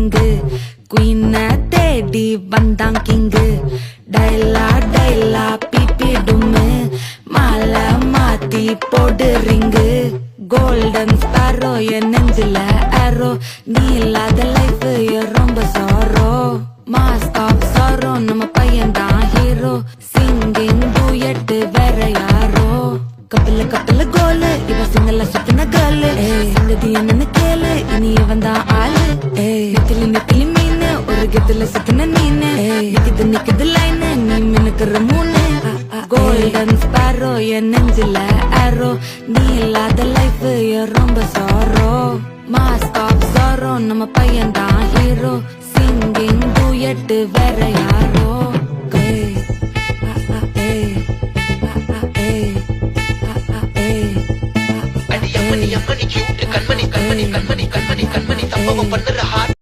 ring குயின தேடி வந்தான் king டைலா டைலா BP டும்மு மாலை மாத்தி போடு ரிங்கு கோல்டன் ஸ்பாரோ என் நெஞ்சில ஆரோ நீ இல்லாத லைஃப் ரொம்ப சாரோ மாஸ்க் ஆஃப் சாரோ நம்ம பையன் தான் ஹீரோ சிங்கிங் டூயட் வேற யாரோ கப்பல கோலு இவ சிங்கல்ல சுத்தின கேர்ளு சங்கதி என்னன்னு கேளு இனி இவன் தான் ஆளு நெத்திலி மீனு ஒரு கெத்துல சுத்தின நீனு நிக்குது லைனு நீ மினுக்குற மூணு கோல்டன் ஸ்பாரோ என் நெஞ்சில ஆரோ நீ இல்லாத லைஃப் ரொம்ப சாரோ மாஸ்க் ஆஃப் சாரோ நம்ம பையன் தான் ஹீரோ சிங்கிங் டூயட் வேற யாரோ கண்மணி கண்மணி கண்மணி கண்மணி கண்மணி கண்மணி சம்பவம் பண்ணுற ஹார்ட்